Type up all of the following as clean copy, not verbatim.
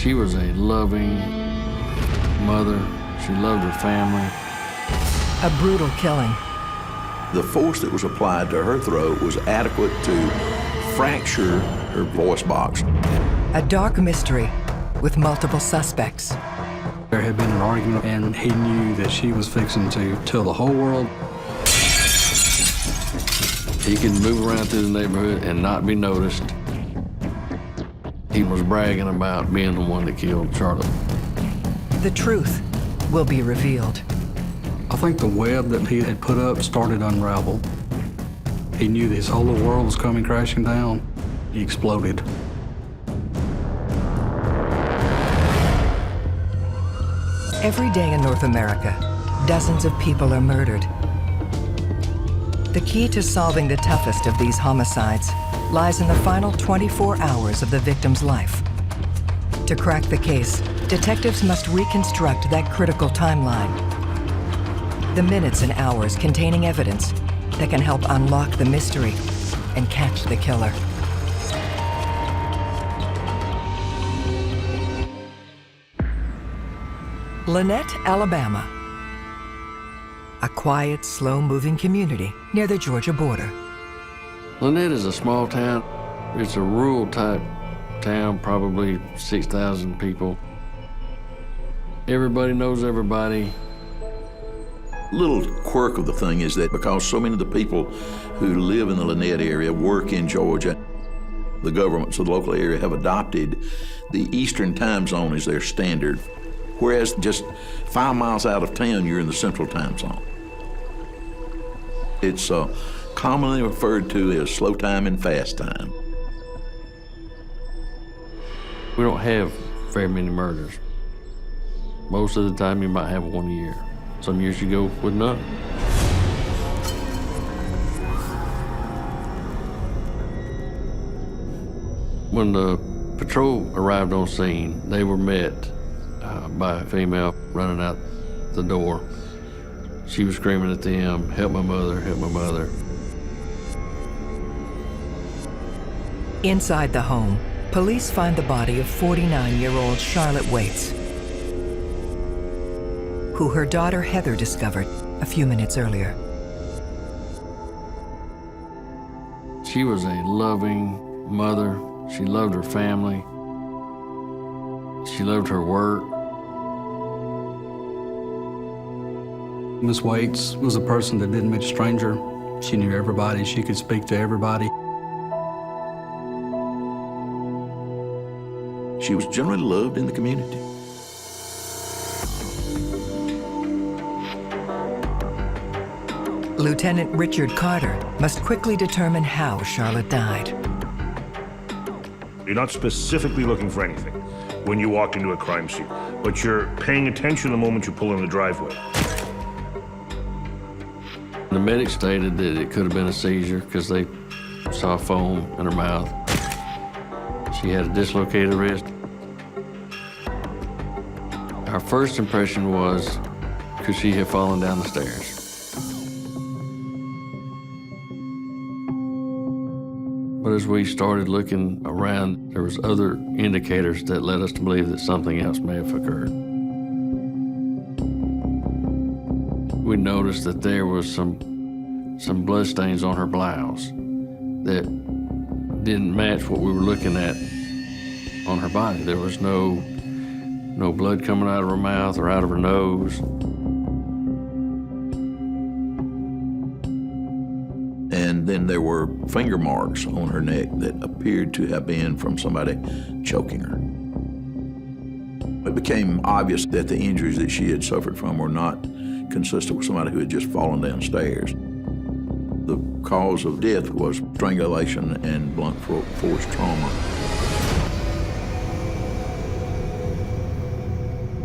She was a loving mother. She loved her family. A brutal killing. The force that was applied to her throat was adequate to fracture her voice box. A dark mystery with multiple suspects. There had been an argument, and he knew that she was fixing to tell the whole world. He could move around through the neighborhood and not be noticed. He was bragging about being the one that killed Charlotte. The truth will be revealed. I think the web that he had put up started to unravel. He knew that his whole little world was coming crashing down. He exploded. Every day in North America, dozens of people are murdered. The key to solving the toughest of these homicides lies in the final 24 hours of the victim's life. To crack the case, detectives must reconstruct that critical timeline. The minutes and hours containing evidence that can help unlock the mystery and catch the killer. Lynette, Alabama. A quiet, slow-moving community near the Georgia border. Lynette is a small town. It's a rural type town, probably 6,000 people. Everybody knows everybody. Little quirk of the thing is that because so many of the people who live in the Lynette area work in Georgia, the governments of the local area have adopted the Eastern time zone as their standard, whereas just 5 miles out of town, you're in the Central time zone. It's commonly referred to as slow time and fast time. We don't have very many murders. Most of the time, you might have one a year. Some years you go with none. When the patrol arrived on scene, they were met by a female running out the door. She was screaming at them, "Help my mother, help my mother." Inside the home, police find the body of 49-year-old Charlotte Waits, who her daughter Heather discovered a few minutes earlier. She was a loving mother. She loved her family. She loved her work. Miss Waits was a person that didn't meet a stranger. She knew everybody. She could speak to everybody. She was generally loved in the community. Lieutenant Richard Carter must quickly determine how Charlotte died. You're not specifically looking for anything when you walk into a crime scene, but you're paying attention the moment you pull in the driveway. The medics stated that it could have been a seizure because they saw foam in her mouth. She had a dislocated wrist. Our first impression was, could she have fallen down the stairs? But as we started looking around, there was other indicators that led us to believe that something else may have occurred. We noticed that there was some blood stains on her blouse that didn't match what we were looking at on her body. There was no blood coming out of her mouth or out of her nose. And then there were finger marks on her neck that appeared to have been from somebody choking her. It became obvious that the injuries that she had suffered from were not consistent with somebody who had just fallen downstairs. The cause of death was strangulation and blunt force trauma.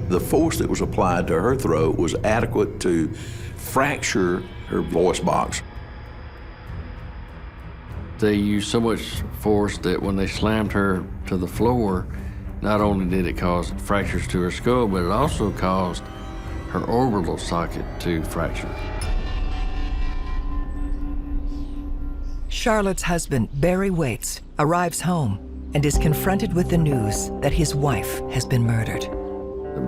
The force that was applied to her throat was adequate to fracture her voice box. They used so much force that when they slammed her to the floor, not only did it cause fractures to her skull, but it also caused her orbital socket to fracture. Charlotte's husband, Barry Waits, arrives home and is confronted with the news that his wife has been murdered.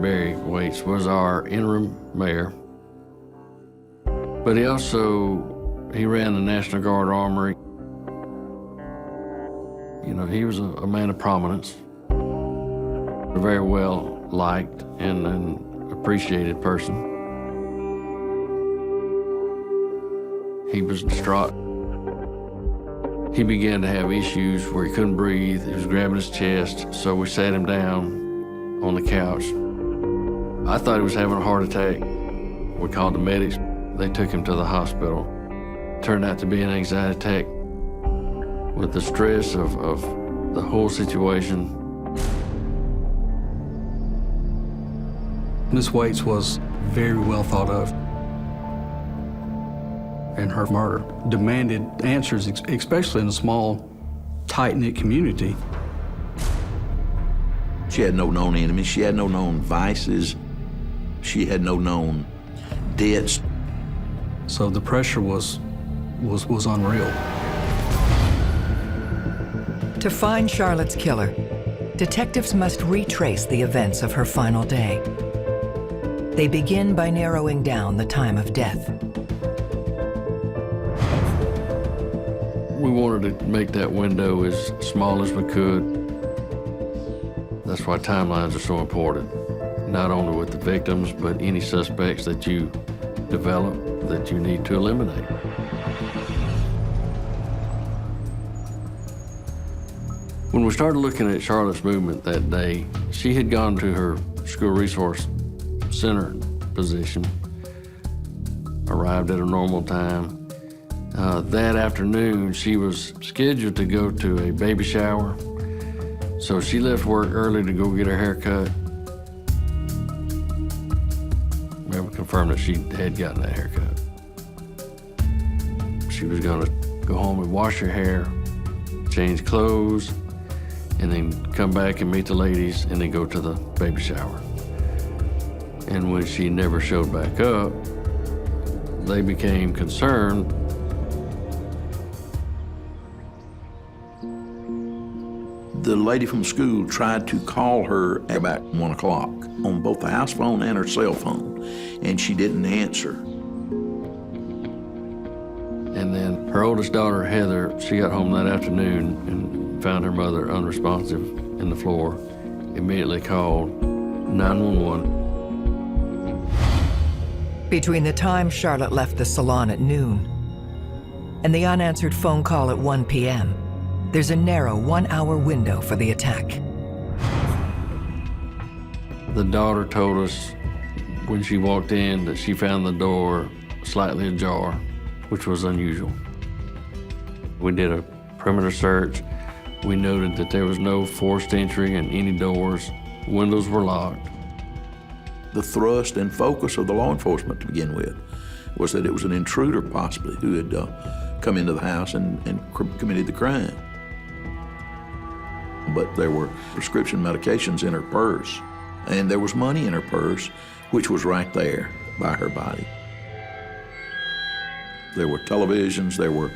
Barry Waits was our interim mayor, but he ran the National Guard Armory. You know, he was a man of prominence, a very well liked and an appreciated person. He was distraught. He began to have issues where he couldn't breathe. He was grabbing his chest, so we sat him down on the couch. I thought he was having a heart attack. We called the medics. They took him to the hospital. Turned out to be an anxiety attack. With the stress of the whole situation. Miss Waits was very well thought of. And her murder demanded answers, especially in a small, tight-knit community. She had no known enemies. She had no known vices. She had no known debts. So the pressure was unreal. To find Charlotte's killer, detectives must retrace the events of her final day. They begin by narrowing down the time of death. We wanted to make that window as small as we could. That's why timelines are so important, not only with the victims, but any suspects that you develop that you need to eliminate. When we started looking at Charlotte's movement that day, she had gone to her school resource center position, arrived at a normal time. That afternoon, she was scheduled to go to a baby shower, so she left work early to go get her hair cut. We have confirmed that she had gotten that haircut. She was gonna go home and wash her hair, change clothes, and then come back and meet the ladies and then go to the baby shower. And when she never showed back up, they became concerned. The lady from school tried to call her at about 1 o'clock on both the house phone and her cell phone, and she didn't answer. And then her oldest daughter, Heather, she got home that afternoon and found her mother unresponsive in the floor. Immediately called 911. Between the time Charlotte left the salon at noon and the unanswered phone call at 1 p.m., there's a narrow 1-hour window for the attack. The daughter told us when she walked in that she found the door slightly ajar, which was unusual. We did a perimeter search. We noted that there was no forced entry in any doors. Windows were locked. The thrust and focus of the law enforcement to begin with was that it was an intruder possibly who had come into the house and committed the crime. But there were prescription medications in her purse, and there was money in her purse, which was right there by her body. There were televisions, there were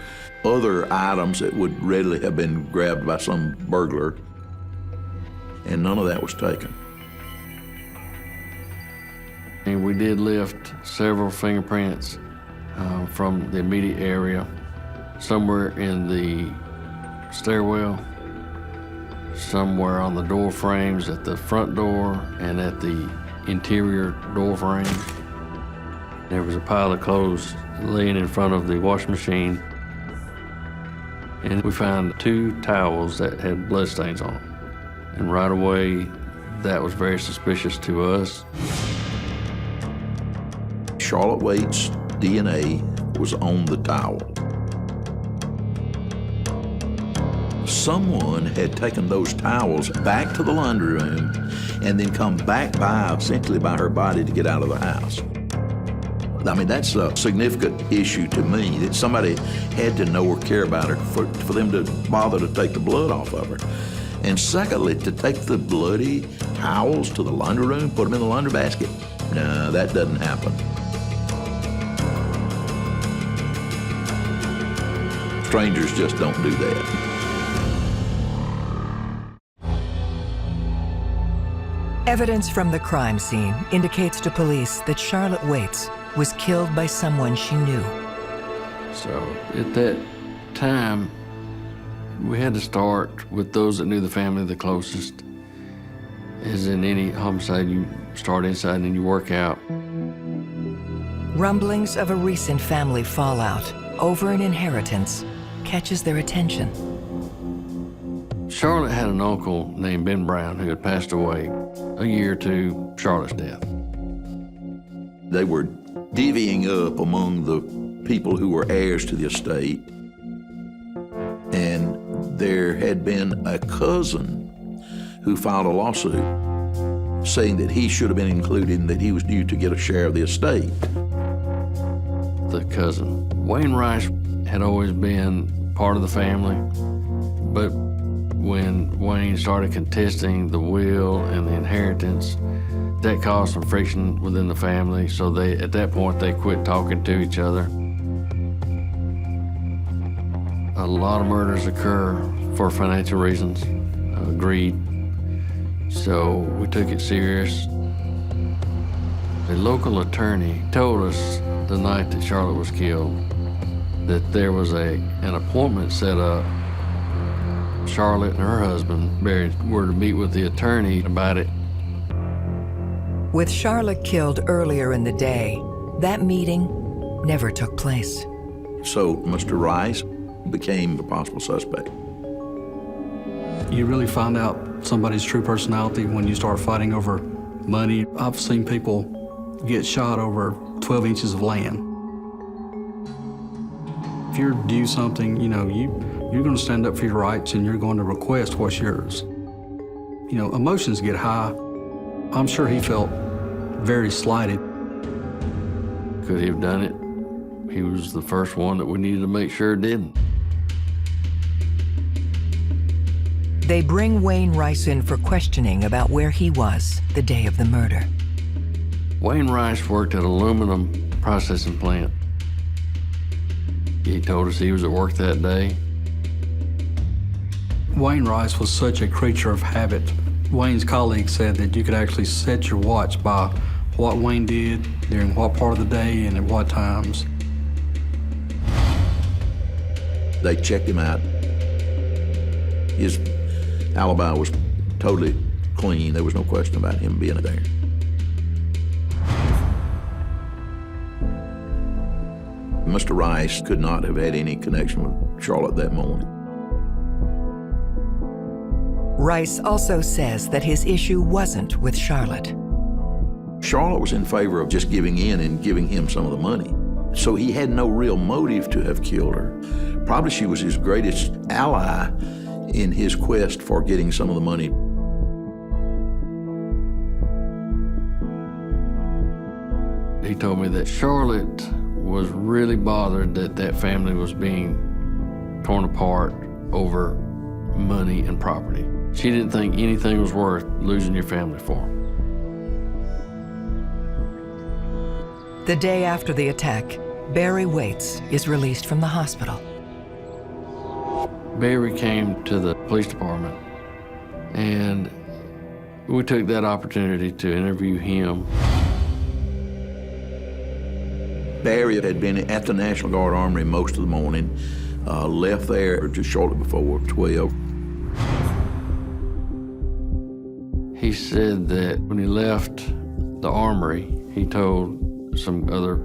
other items that would readily have been grabbed by some burglar, and none of that was taken. And we did lift several fingerprints from the immediate area, somewhere in the stairwell, somewhere on the door frames at the front door and at the interior door frames. There was a pile of clothes laying in front of the washing machine, and we found 2 towels that had bloodstains on them. And right away, that was very suspicious to us. Charlotte Waits' DNA was on the towel. Someone had taken those towels back to the laundry room and then come back essentially by her body to get out of the house. I mean, that's a significant issue to me, that somebody had to know or care about her for them to bother to take the blood off of her. And secondly, to take the bloody towels to the laundry room, put them in the laundry basket. No, that doesn't happen. Strangers just don't do that. Evidence from the crime scene indicates to police that Charlotte Waits was killed by someone she knew. So at that time, we had to start with those that knew the family the closest. As in any homicide, you start inside and you work out. Rumblings of a recent family fallout over an inheritance catches their attention. Charlotte had an uncle named Ben Brown who had passed away a year to Charlotte's death. They were divvying up among the people who were heirs to the estate. And there had been a cousin who filed a lawsuit saying that he should have been included and that he was due to get a share of the estate. The cousin. Wayne Rice had always been part of the family, but when Wayne started contesting the will and the inheritance, that caused some friction within the family, so at that point, they quit talking to each other. A lot of murders occur for financial reasons, greed, so we took it serious. A local attorney told us the night that Charlotte was killed that there was an appointment set up. Charlotte and her husband, Barry, were to meet with the attorney about it. With Charlotte killed earlier in the day, that meeting never took place. So Mr. Rice became a possible suspect. You really find out somebody's true personality when you start fighting over money. I've seen people get shot over 12 inches of land. If you're due something, you're going to stand up for your rights and you're going to request what's yours. Emotions get high. I'm sure he felt very slighted. Could he have done it? He was the first one that we needed to make sure didn't. They bring Wayne Rice in for questioning about where he was the day of the murder. Wayne Rice worked at an aluminum processing plant. He told us he was at work that day. Wayne Rice was such a creature of habit. Wayne's colleague said that you could actually set your watch by what Wayne did during what part of the day and at what times. They checked him out. His alibi was totally clean. There was no question about him being there. Mr. Rice could not have had any connection with Charlotte that morning. Rice also says that his issue wasn't with Charlotte. Charlotte was in favor of just giving in and giving him some of the money. So he had no real motive to have killed her. Probably she was his greatest ally in his quest for getting some of the money. He told me that Charlotte was really bothered that that family was being torn apart over money and property. She didn't think anything was worth losing your family for. The day after the attack, Barry Waits is released from the hospital. Barry came to the police department, and we took that opportunity to interview him. Barry had been at the National Guard Armory most of the morning, left there just shortly before 12. He said that when he left the armory, he told some other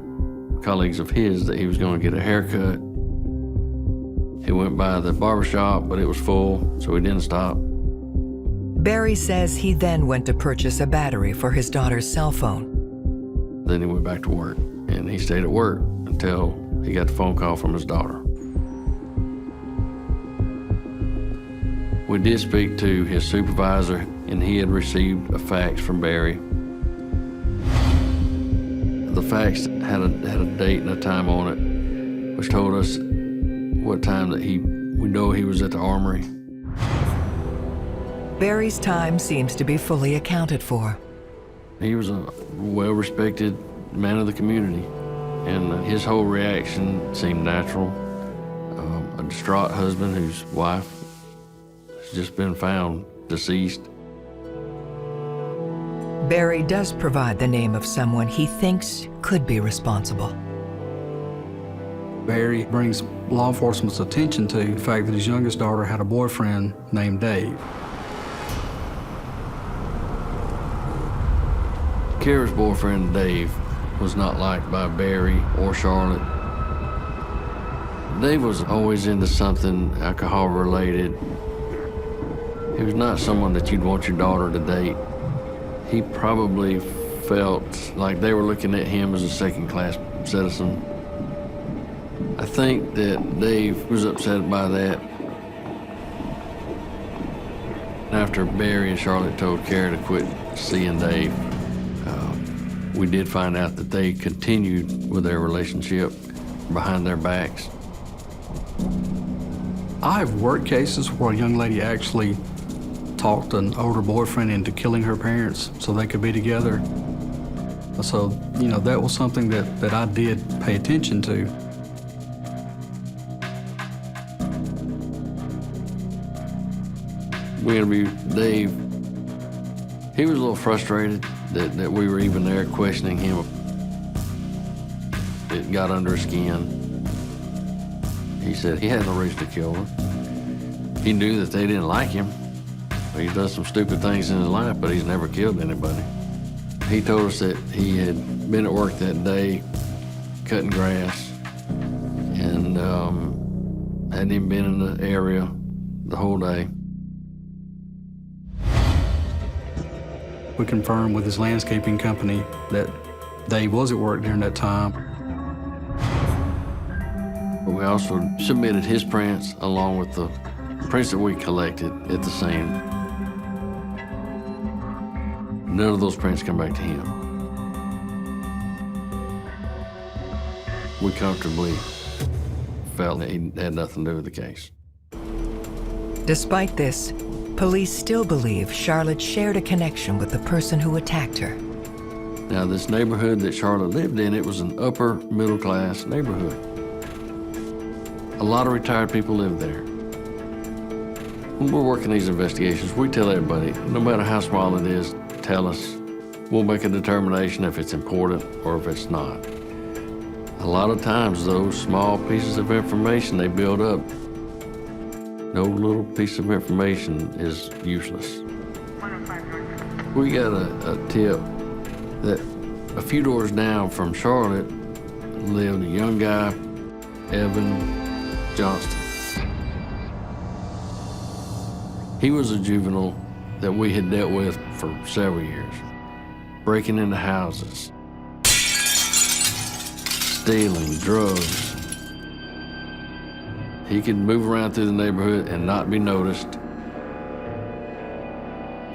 colleagues of his that he was going to get a haircut. He went by the barbershop, but it was full, so he didn't stop. Barry says he then went to purchase a battery for his daughter's cell phone. Then he went back to work, and he stayed at work until he got the phone call from his daughter. We did speak to his supervisor, and he had received a fax from Barry. The fax had a date and a time on it, which told us what time that we know he was at the armory. Barry's time seems to be fully accounted for. He was a well-respected man of the community, and his whole reaction seemed natural. A distraught husband whose wife has just been found deceased. Barry does provide the name of someone he thinks could be responsible. Barry brings law enforcement's attention to the fact that his youngest daughter had a boyfriend named Dave. Kara's boyfriend, Dave, was not liked by Barry or Charlotte. Dave was always into something alcohol-related. He was not someone that you'd want your daughter to date. He probably felt like they were looking at him as a second-class citizen. I think that Dave was upset by that. After Barry and Charlotte told Kara to quit seeing Dave, we did find out that they continued with their relationship behind their backs. I've worked cases where a young lady actually talked an older boyfriend into killing her parents so they could be together. So, you know, that was something that I did pay attention to. We interviewed Dave. He was a little frustrated that we were even there questioning him. It got under his skin. He said he had no reason to kill her. He knew that they didn't like him. He's done some stupid things in his life, but he's never killed anybody. He told us that he had been at work that day cutting grass and hadn't even been in the area the whole day. We confirmed with his landscaping company that Dave was at work during that time. But we also submitted his prints along with the prints that we collected at the scene. None of those prints come back to him. We comfortably felt that he had nothing to do with the case. Despite this, police still believe Charlotte shared a connection with the person who attacked her. Now, this neighborhood that Charlotte lived in, it was an upper middle class neighborhood. A lot of retired people lived there. When we're working these investigations, we tell everybody, no matter how small it is, tell us. We'll make a determination if it's important or if it's not. A lot of times, those small pieces of information they build up, no little piece of information is useless. We got a tip that a few doors down from Charlotte lived a young guy, Evan Johnston. He was a juvenile that we had dealt with for several years, breaking into houses, stealing, drugs. He could move around through the neighborhood and not be noticed.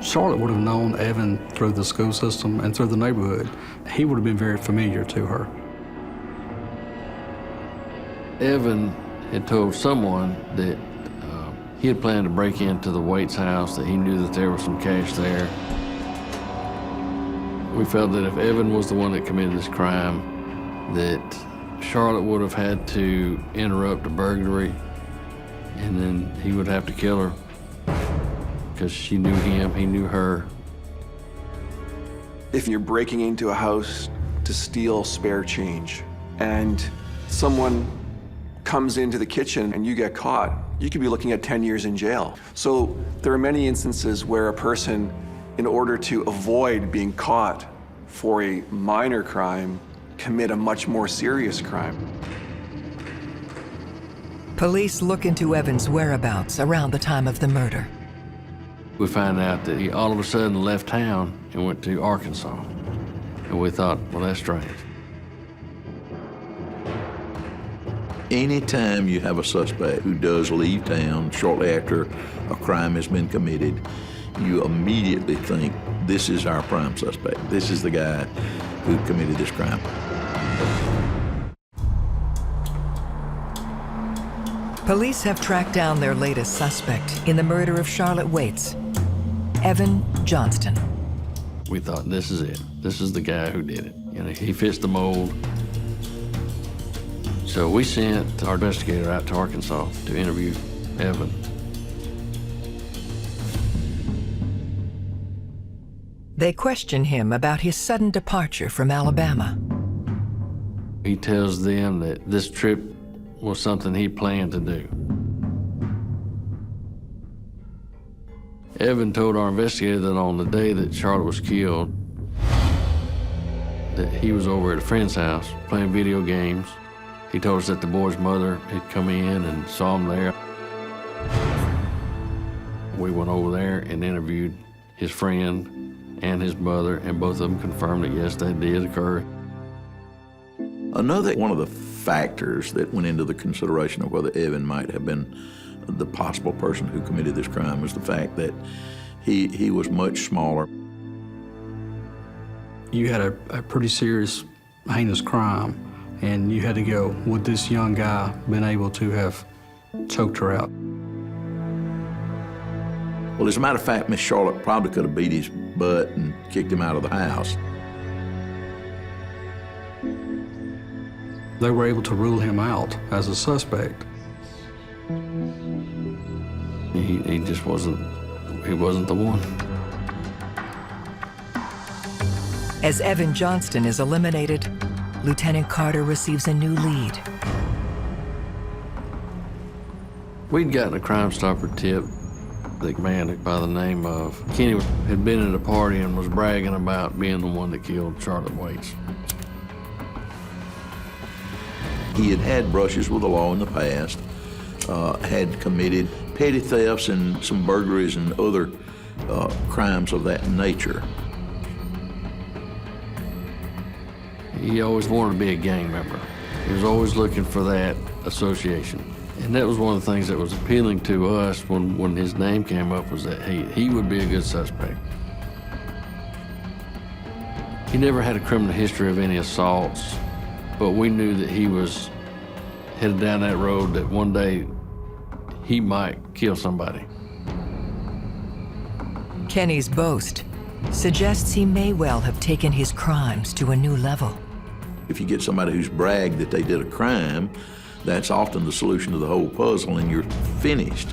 Charlotte would have known Evan through the school system and through the neighborhood. He would have been very familiar to her. Evan had told someone that he had planned to break into the Waits house, that he knew that there was some cash there. We felt that if Evan was the one that committed this crime, that Charlotte would have had to interrupt a burglary, and then he would have to kill her because she knew him, he knew her. If you're breaking into a house to steal spare change and someone comes into the kitchen and you get caught, you could be looking at 10 years in jail. So there are many instances where a person, in order to avoid being caught for a minor crime, commit a much more serious crime. Police look into Evan's whereabouts around the time of the murder. We find out that he all of a sudden left town and went to Arkansas. And we thought, well, that's strange. Anytime you have a suspect who does leave town shortly after a crime has been committed, you immediately think, this is our prime suspect. This is the guy who committed this crime. Police have tracked down their latest suspect in the murder of Charlotte Waits, Evan Johnston. We thought, this is it. This is the guy who did it. You know, he fits the mold. So we sent our investigator out to Arkansas to interview Evan. They question him about his sudden departure from Alabama. He tells them that this trip was something he planned to do. Evan told our investigator that on the day that Charlotte was killed, that he was over at a friend's house playing video games. He told us that the boy's mother had come in and saw him there. We went over there and interviewed his friend and his mother, and both of them confirmed that yes, that did occur. Another one of the factors that went into the consideration of whether Evan might have been the possible person who committed this crime was the fact that he was much smaller. You had a pretty serious, heinous crime, and you had to go, would this young guy been able to have choked her out? Well, as a matter of fact, Miss Charlotte probably could have beat his butt and kicked him out of the house. They were able to rule him out as a suspect. He just wasn't the one. As Evan Johnston is eliminated, Lieutenant Carter receives a new lead. We'd gotten a Crime Stopper tip. The man by the name of Kenny had been at a party and was bragging about being the one that killed Charlotte Waits. He had had brushes with the law in the past, had committed petty thefts and some burglaries and other crimes of that nature. He always wanted to be a gang member. He was always looking for that association. And that was one of the things that was appealing to us when his name came up, was that he would be a good suspect. He never had a criminal history of any assaults, but we knew that he was headed down that road, that one day he might kill somebody. Kenny's boast suggests he may well have taken his crimes to a new level. If you get somebody who's bragged that they did a crime, that's often the solution to the whole puzzle, and you're finished.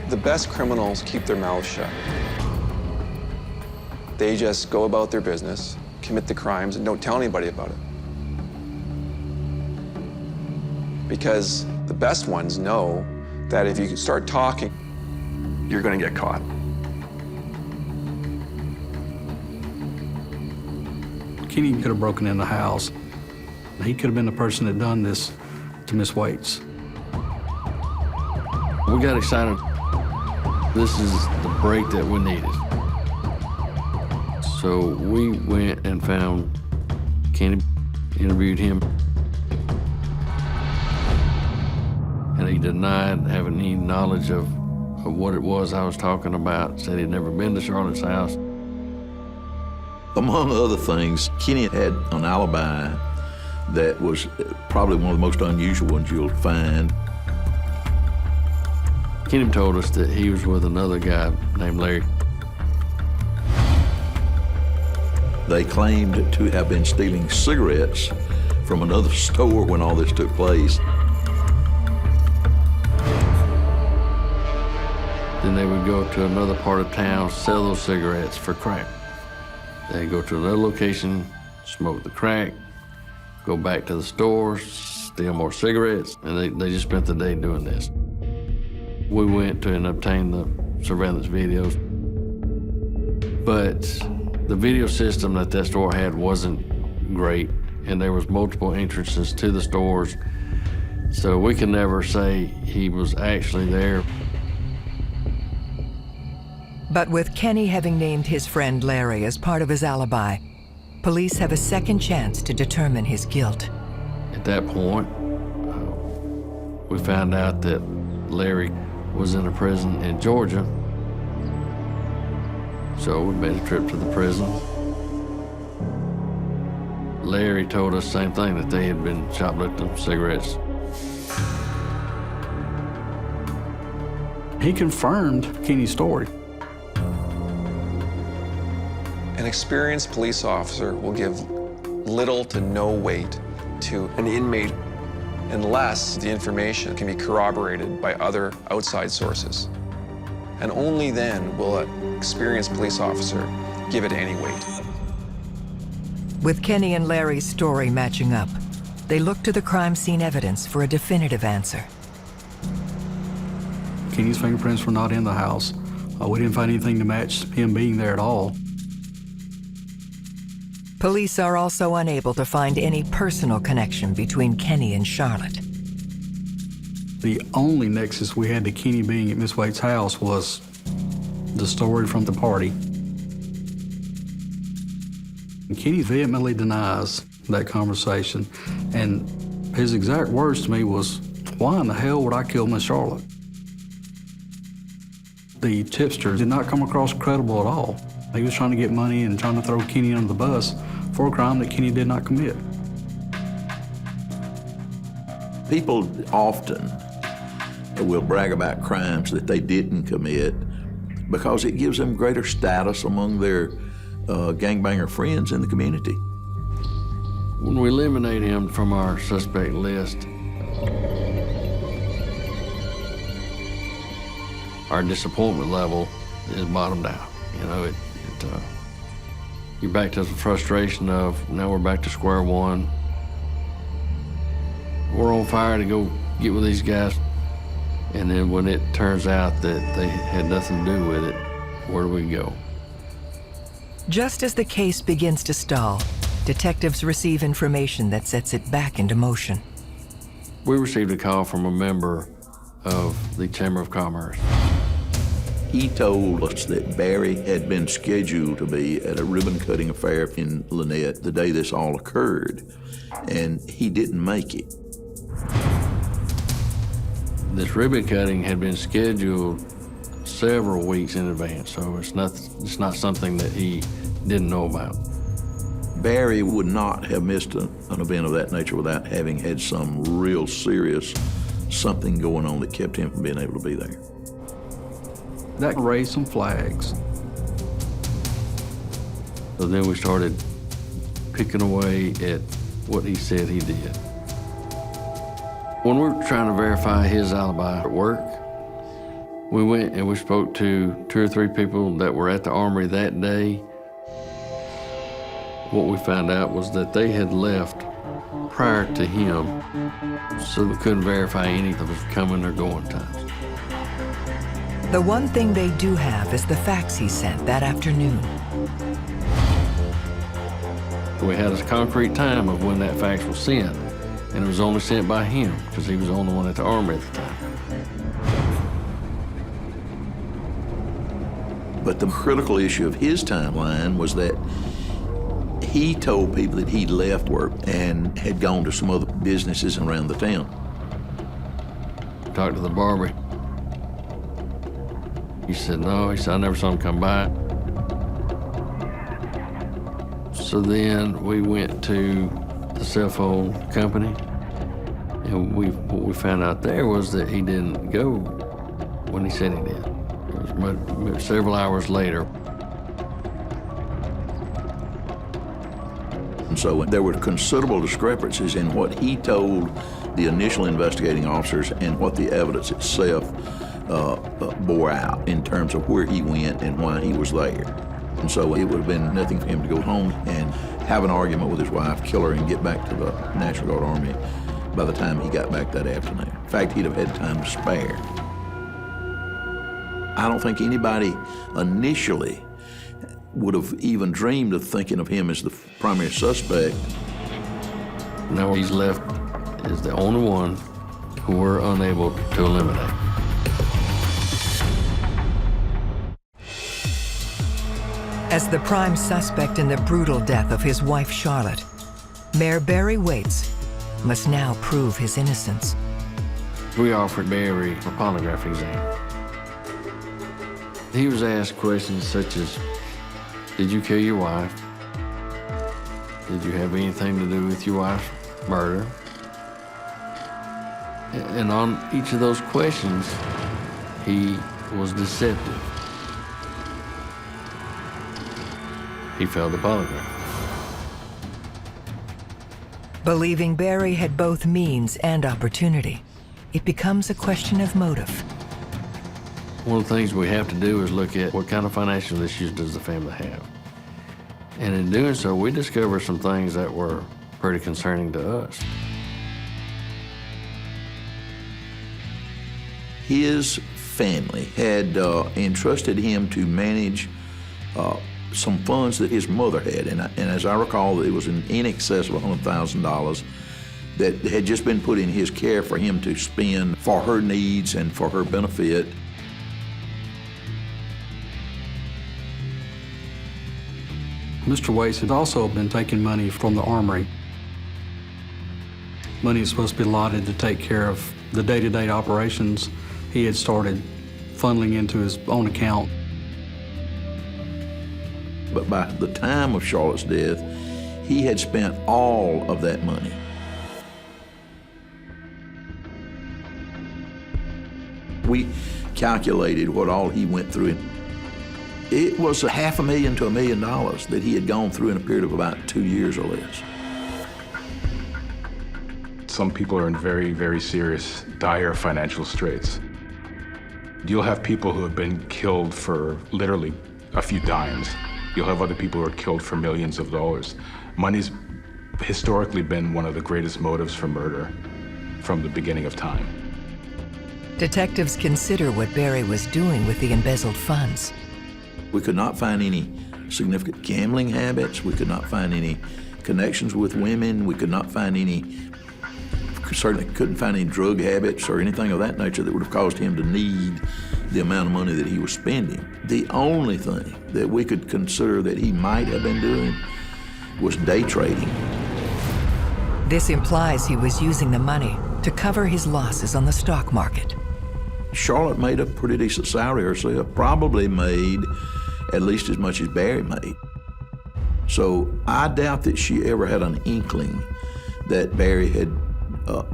The best criminals keep their mouths shut. They just go about their business, commit the crimes, and don't tell anybody about it. Because the best ones know that if you start talking, you're going to get caught. Kenny could have broken in the house. He could have been the person that done this to Miss Waits. We got excited. This is the break that we needed. So we went and found Kenny, interviewed him, and he denied having any knowledge of what it was I was talking about, said he'd never been to Charlotte's house. Among other things, Kenny had an alibi that was probably one of the most unusual ones you'll find. Kenny told us that he was with another guy named Larry. They claimed to have been stealing cigarettes from another store when all this took place. Then they would go to another part of town, sell those cigarettes for crack. They'd go to another location, smoke the crack, go back to the store, steal more cigarettes, and they just spent the day doing this. We went to and obtained the surveillance videos, but the video system that store had wasn't great, and there was multiple entrances to the stores, so we could never say he was actually there. But with Kenny having named his friend Larry as part of his alibi, police have a second chance to determine his guilt. At that point, we found out that Larry was in a prison in Georgia. So we made a trip to the prison. Larry told us the same thing, that they had been shoplifting cigarettes. He confirmed Kenny's story. An experienced police officer will give little to no weight to an inmate unless the information can be corroborated by other outside sources. And only then will an experienced police officer give it any weight. With Kenny and Larry's story matching up, they look to the crime scene evidence for a definitive answer. Kenny's fingerprints were not in the house. We didn't find anything to match him being there at all. Police are also unable to find any personal connection between Kenny and Charlotte. The only nexus we had to Kenny being at Miss Waite's house was the story from the party. And Kenny vehemently denies that conversation, and his exact words to me was, "Why in the hell would I kill Miss Charlotte?" The tipster did not come across credible at all. He was trying to get money and trying to throw Kenny under the bus for a crime that Kenny did not commit. People often will brag about crimes that they didn't commit because it gives them greater status among their gangbanger friends in the community. When we eliminate him from our suspect list, our disappointment level is bottomed out. You know, you're back to the frustration of, now we're back to square one. We're on fire to go get with these guys. And then when it turns out that they had nothing to do with it, where do we go? Just as the case begins to stall, detectives receive information that sets it back into motion. We received a call from a member of the Chamber of Commerce. He told us that Barry had been scheduled to be at a ribbon-cutting affair in Lynette the day this all occurred, and he didn't make it. This ribbon cutting had been scheduled several weeks in advance, so it's not something that he didn't know about. Barry would not have missed an event of that nature without having had some real serious something going on that kept him from being able to be there. That raised some flags. So then we started picking away at what he said he did. When we were trying to verify his alibi at work, we went and we spoke to 2 or 3 people that were at the armory that day. What we found out was that they had left prior to him, so we couldn't verify any of his coming or going times. The one thing they do have is the fax he sent that afternoon. We had a concrete time of when that fax was sent, and it was only sent by him because he was the only one at the armory at the time. But the critical issue of his timeline was that he told people that he'd left work and had gone to some other businesses around the town. Talked to the barber. He said, no, he said, I never saw him come by. So then we went to the cell phone company, and what we found out there was that he didn't go when he said he did. It was several hours later. And so there were considerable discrepancies in what he told the initial investigating officers and what the evidence itself bore out in terms of where he went and why he was there. And so it would have been nothing for him to go home and have an argument with his wife, kill her, and get back to the National Guard Army by the time he got back that afternoon. In fact, he'd have had time to spare. I don't think anybody initially would have even dreamed of thinking of him as the primary suspect. Now he's left as the only one who we're unable to eliminate. As the prime suspect in the brutal death of his wife, Charlotte, Mayor Barry Waits must now prove his innocence. We offered Barry a polygraph exam. He was asked questions such as, did you kill your wife? Did you have anything to do with your wife's murder? And on each of those questions, he was deceptive. He failed the polygraph. Believing Barry had both means and opportunity, it becomes a question of motive. One of the things we have to do is look at what kind of financial issues does the family have. And in doing so, we discovered some things that were pretty concerning to us. His family had entrusted him to manage some funds that his mother had, and as I recall, it was in excess of $100,000 that had just been put in his care for him to spend for her needs and for her benefit. Mr. Waits had also been taking money from the armory. Money is supposed to be allotted to take care of the day-to-day operations. He had started funneling into his own account. But by the time of Charlotte's death, he had spent all of that money. We calculated what all he went through. It was $500,000 to $1 million that he had gone through in a period of about 2 years or less. Some people are in very, very serious, dire financial straits. You'll have people who have been killed for literally a few dimes. You'll have other people who are killed for millions of dollars. Money's historically been one of the greatest motives for murder from the beginning of time. Detectives consider what Barry was doing with the embezzled funds. We could not find any significant gambling habits. We could not find any connections with women. We could not find certainly couldn't find any drug habits or anything of that nature that would have caused him to need the amount of money that he was spending. The only thing that we could consider that he might have been doing was day trading. This implies he was using the money to cover his losses on the stock market. Charlotte made a pretty decent salary herself, probably made at least as much as Barry made. So I doubt that she ever had an inkling that Barry had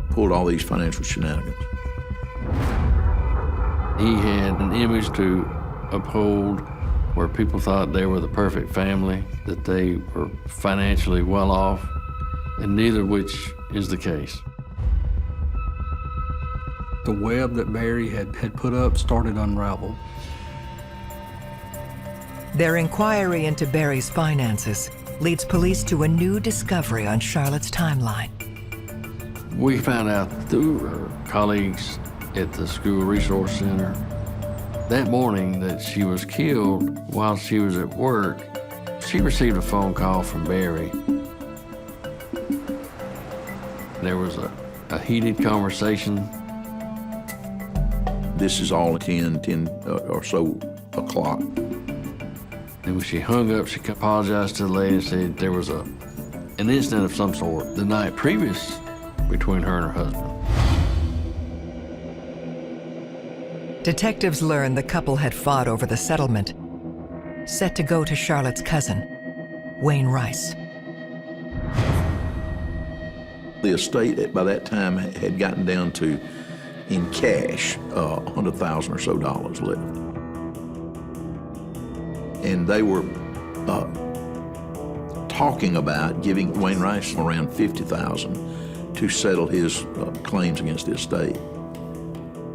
pulled all these financial shenanigans. He had an image to uphold where people thought they were the perfect family, that they were financially well off, and neither of which is the case. The web that Barry had put up started to unravel. Their inquiry into Barry's finances leads police to a new discovery on Charlotte's timeline. We found out through her colleagues at the School Resource Center that morning that she was killed while she was at work. She received a phone call from Barry. There was a heated conversation. This is all 10 or so o'clock. And when she hung up, she apologized to the lady and said there was an incident of some sort the night previous between her and her husband. Detectives learned the couple had fought over the settlement, set to go to Charlotte's cousin, Wayne Rice. The estate by that time had gotten down to, in cash, $100,000 or so left. And they were talking about giving Wayne Rice around $50,000 to settle his claims against the estate.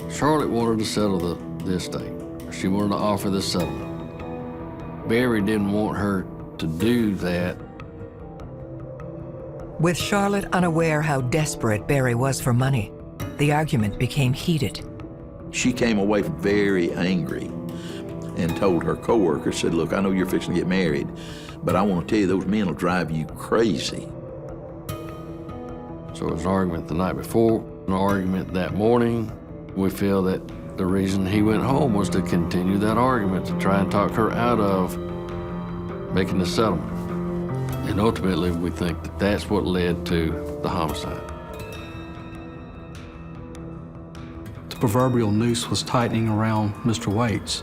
Charlotte wanted to settle the estate. She wanted to offer this settlement. Barry didn't want her to do that. With Charlotte unaware how desperate Barry was for money, the argument became heated. She came away very angry and told her coworker, said, "Look, I know you're fixing to get married, but I want to tell you those men will drive you crazy." So it was an argument the night before, an argument that morning. We feel that the reason he went home was to continue that argument, to try and talk her out of making the settlement. And ultimately, we think that that's what led to the homicide. The proverbial noose was tightening around Mr. Waits.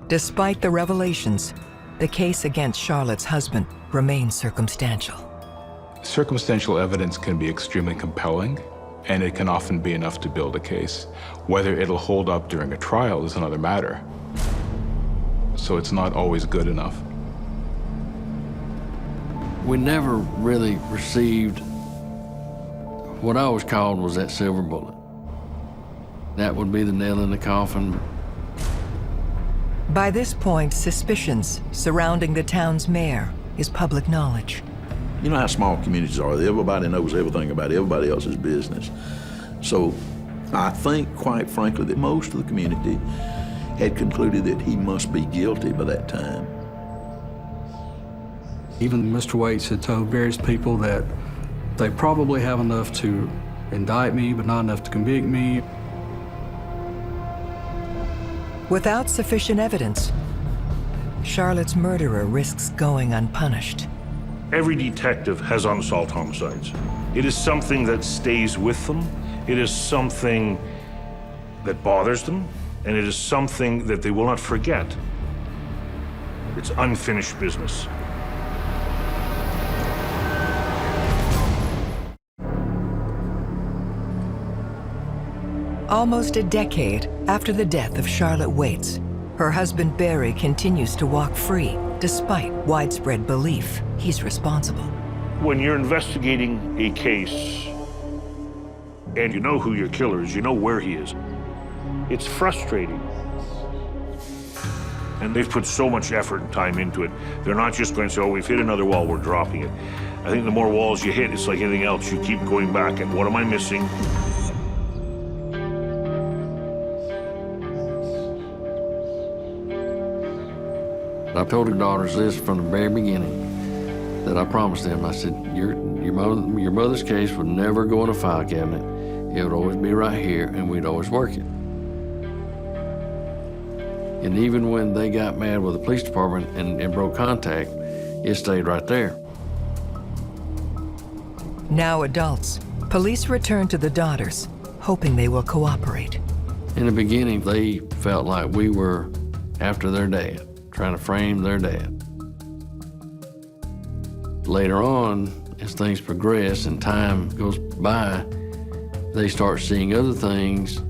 Despite the revelations, the case against Charlotte's husband remains circumstantial. Circumstantial evidence can be extremely compelling, and it can often be enough to build a case. Whether it'll hold up during a trial is another matter. So it's not always good enough. We never really received what I always called was that silver bullet. That would be the nail in the coffin. By this point, suspicions surrounding the town's mayor is public knowledge. You know how small communities are. Everybody knows everything about everybody else's business. So I think, quite frankly, that most of the community had concluded that he must be guilty by that time. Even Mr. Waits had told various people that they probably have enough to indict me, but not enough to convict me. Without sufficient evidence, Charlotte's murderer risks going unpunished. Every detective has unsolved homicides. It is something that stays with them. It is something that bothers them, and it is something that they will not forget. It's unfinished business. Almost a decade after the death of Charlotte Waits, her husband Barry continues to walk free despite widespread belief he's responsible. When you're investigating a case and you know who your killer is, you know where he is, it's frustrating. And they've put so much effort and time into it. They're not just going to say, oh, we've hit another wall, we're dropping it. I think the more walls you hit, it's like anything else, you keep going back and what am I missing? I told her daughters this from the very beginning, that I promised them. I said, your mother's case would never go in a file cabinet. It would always be right here, and we'd always work it. And even when they got mad with the police department and broke contact, it stayed right there. Now adults, police return to the daughters, hoping they will cooperate. In the beginning, they felt like we were after their dad, trying to frame their dad. Later on, as things progress and time goes by, they start seeing other things.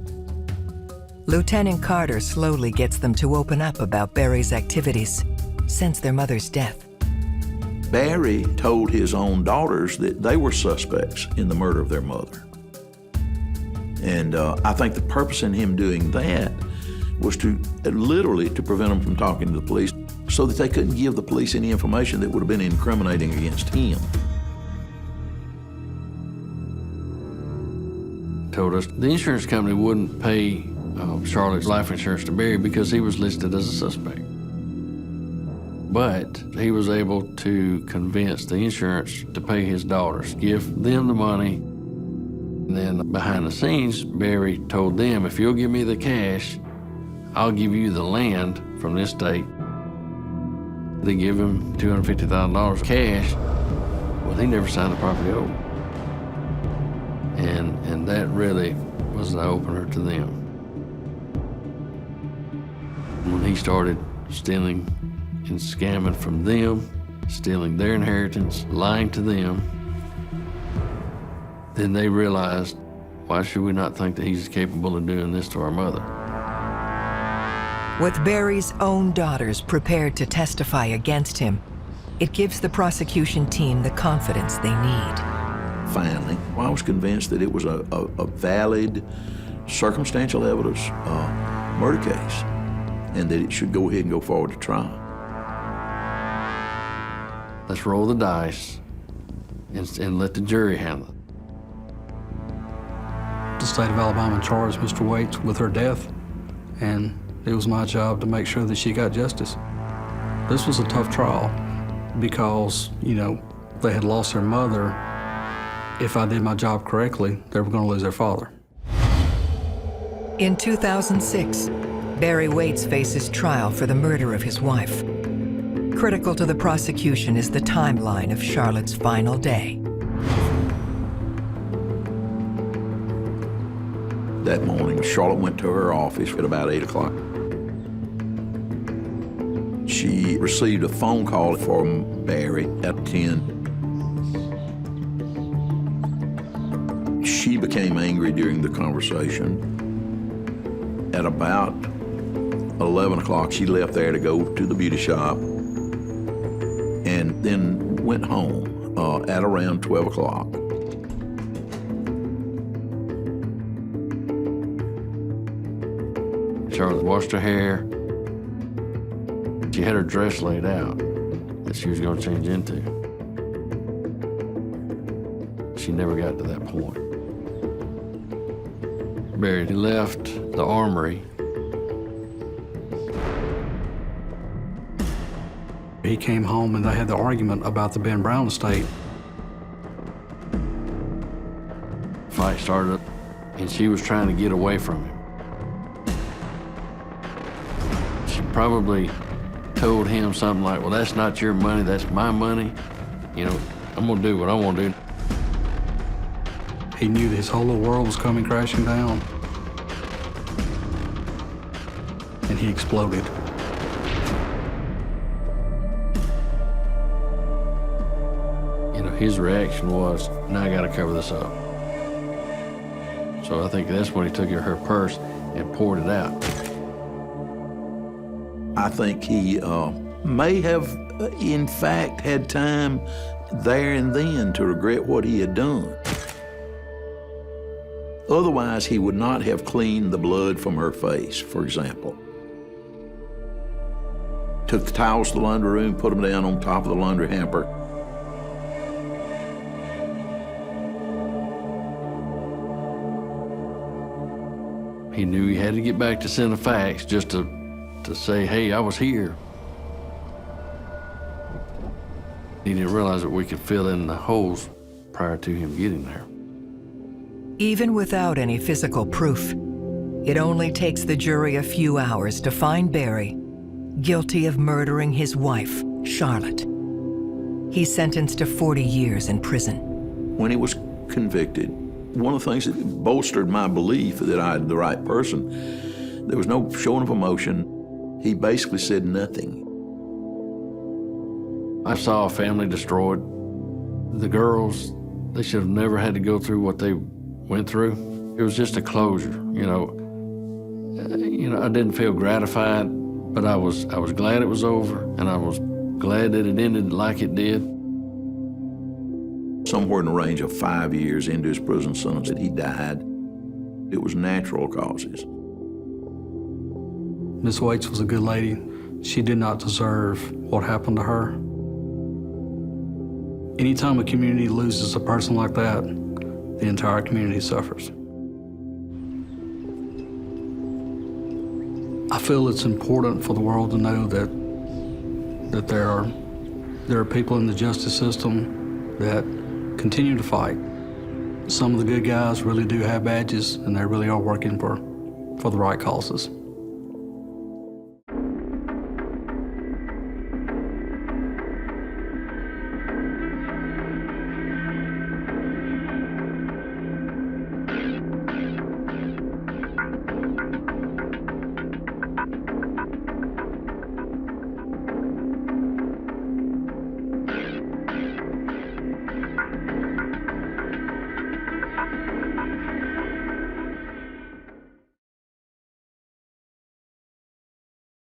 Lieutenant Carter slowly gets them to open up about Barry's activities since their mother's death. Barry told his own daughters that they were suspects in the murder of their mother. And I think the purpose in him doing that was to literally to prevent them from talking to the police so that they couldn't give the police any information that would have been incriminating against him. Told us the insurance company wouldn't pay Charlotte's life insurance to Barry because he was listed as a suspect. But he was able to convince the insurance to pay his daughters, give them the money. And then behind the scenes, Barry told them, if you'll give me the cash, I'll give you the land from this state. They give him $250,000 cash. Well, he never signed the property over. And that really was an opener to them. When he started stealing and scamming from them, stealing their inheritance, lying to them, then they realized, why should we not think that he's capable of doing this to our mother? With Barry's own daughters prepared to testify against him, it gives the prosecution team the confidence they need. Finally, I was convinced that it was a valid, circumstantial evidence murder case, and that it should go ahead and go forward to trial. Let's roll the dice and let the jury handle it. The state of Alabama charged Mr. Waits with her death, and it was my job to make sure that she got justice. This was a tough trial because, you know, they had lost their mother. If I did my job correctly, they were going to lose their father. In 2006, Barry Waits faces trial for the murder of his wife. Critical to the prosecution is the timeline of Charlotte's final day. That morning, Charlotte went to her office at about 8 o'clock. She received a phone call from Barry at 10. She became angry during the conversation. At about 11 o'clock, she left there to go to the beauty shop and then went home at around 12 o'clock. Charlotte washed her hair. She had her dress laid out that she was going to change into. She never got to that point. Barry left the armory. He came home and they had the argument about the Ben Brown estate. Fight started, and she was trying to get away from him. She probably told him something like, well, that's not your money, that's my money. You know, I'm gonna do what I want to do. He knew that his whole little world was coming crashing down. And he exploded. You know, his reaction was, now I gotta cover this up. So I think that's when he took her purse and poured it out. I think he may have, in fact, had time there and then to regret what he had done. Otherwise, he would not have cleaned the blood from her face, for example. Took the towels to the laundry room, put them down on top of the laundry hamper. He knew he had to get back to sending facts just to say, hey, I was here. He didn't realize that we could fill in the holes prior to him getting there. Even without any physical proof, it only takes the jury a few hours to find Barry guilty of murdering his wife, Charlotte. He's sentenced to 40 years in prison. When he was convicted, one of the things that bolstered my belief that I had the right person, there was no showing of emotion. He basically said nothing. I saw a family destroyed. The girls, they should have never had to go through what they went through. It was just a closure, you know. I didn't feel gratified, but I was glad it was over, and I was glad that it ended like it did. Somewhere in the range of 5 years into his prison sentence that he died. It was natural causes. Miss Waits was a good lady. She did not deserve what happened to her. Anytime a community loses a person like that, the entire community suffers. I feel it's important for the world to know that there are people in the justice system that continue to fight. Some of the good guys really do have badges, and they really are working for the right causes.